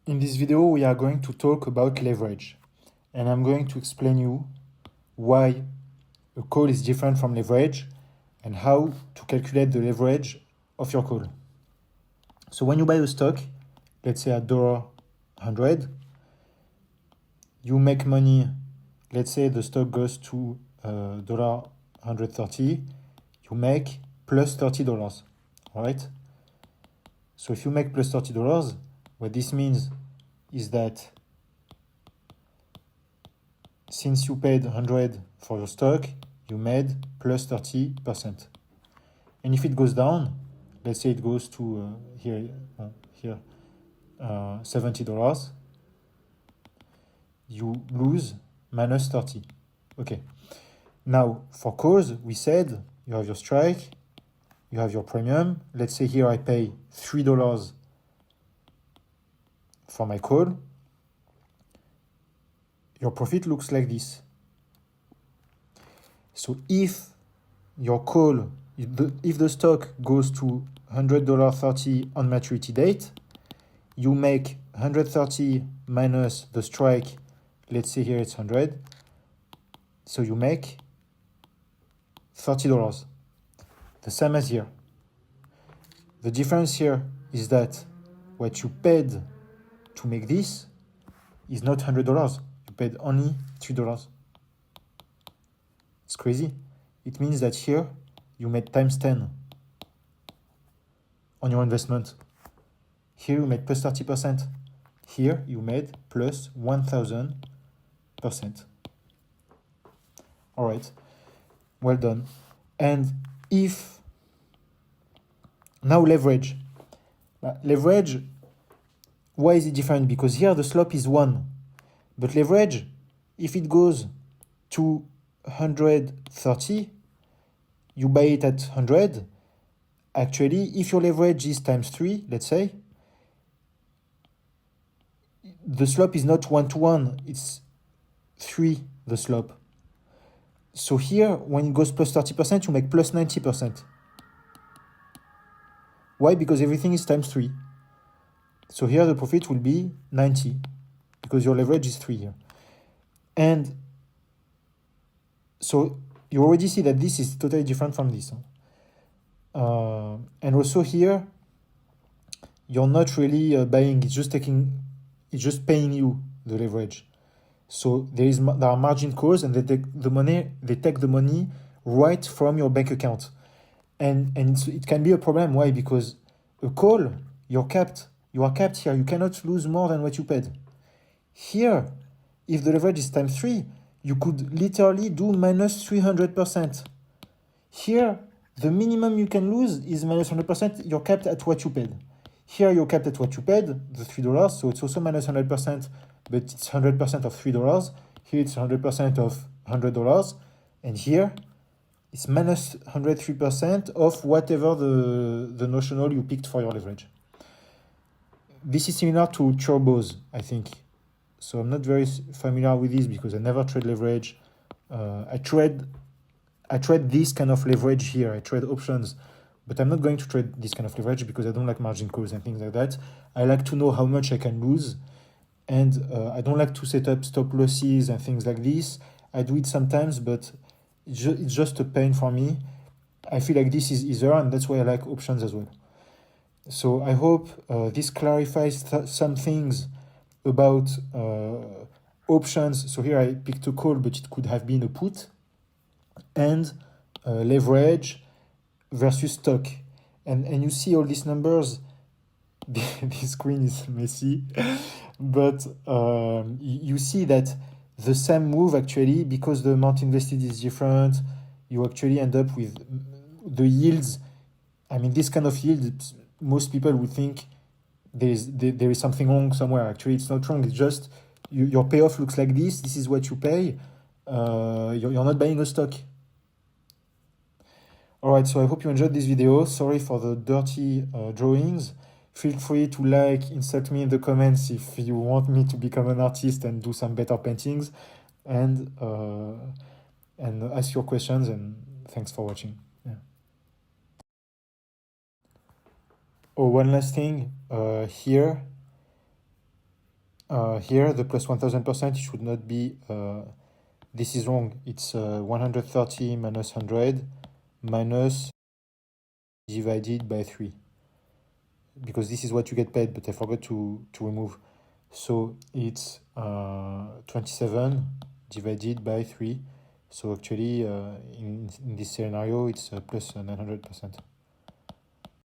In this video, we are going to talk about leverage, and I'm going to explain you why a call is different from leverage and how to calculate the leverage of your call. So when you buy a stock, let's say at $100, you make money. Let's say the stock goes to $130, you make plus $30, all right? So if you make plus $30, what this means is that since you paid 100 for your stock, you made plus 30%. And if it goes down, let's say it goes to $70, you lose minus 30. Okay. Now, for calls, we said you have your strike, you have your premium. Let's say here I pay $3 for my call. Your profit looks like this. So if your call, if the stock goes to $100.30 on maturity date, you make 130 minus the strike. Let's say here it's 100. So you make $30. The same as here. The difference here is that what you paid to make this is not $100. You paid only $3. It's crazy. It means that here you made times 10 on your investment. Here you made plus 30%. Here you made plus 1,000%. All right, well done. And if now leverage. Leverage, why is it different? Because here the slope is 1. But leverage, if it goes to 130, you buy it at 100. Actually, if your leverage is times 3, let's say, the slope is not 1-to-1, it's 3, the slope. So here, when it goes plus 30%, you make plus 90%. Why? Because everything is times 3. So here the profit will be 90, because your leverage is 3 here. And so you already see that this is totally different from this. And also here, you're not really buying, it's just paying you the leverage. So there are margin calls, and they take the money right from your bank account. And it can be a problem. Why? Because a call, you are capped here. You cannot lose more than what you paid. Here, if the leverage is times 3, you could literally do minus 300%. Here, the minimum you can lose is minus 100%. You're capped at what you paid. Here, you're capped at what you paid, the $3, so it's also minus 100%, but it's 100% of $3. Here, it's 100% of $100. And here, it's minus 103% of whatever the notional you picked for your leverage. This is similar to turbos, I think. So I'm not very familiar with this because I never trade leverage. I trade this kind of leverage here. I trade options, but I'm not going to trade this kind of leverage because I don't like margin calls and things like that. I like to know how much I can lose, and I don't like to set up stop losses and things like this. I do it sometimes, but it's just a pain for me. I feel like this is easier, and that's why I like options as well. So I hope this clarifies some things about options. So here I picked a call, but it could have been a put, and leverage versus stock. And you see all these numbers. This screen is messy, but you see that the same move actually, because the amount invested is different, you actually end up with the yields. I mean, this kind of yield, most people would think there is something wrong somewhere. Actually, it's not wrong. It's just your payoff looks like this. This is what you pay. You're not buying a stock. All right, so I hope you enjoyed this video. Sorry for the dirty drawings. Feel free to insult me in the comments if you want me to become an artist and do some better paintings, and ask your questions, and thanks for watching. Yeah. Oh, one last thing here. here the plus 1000%, it should not be, this is wrong. It's 130 minus 100 minus divided by 3. Because this is what you get paid, but I forgot to remove. So it's 27 divided by 3. So actually, in this scenario, it's plus 900%.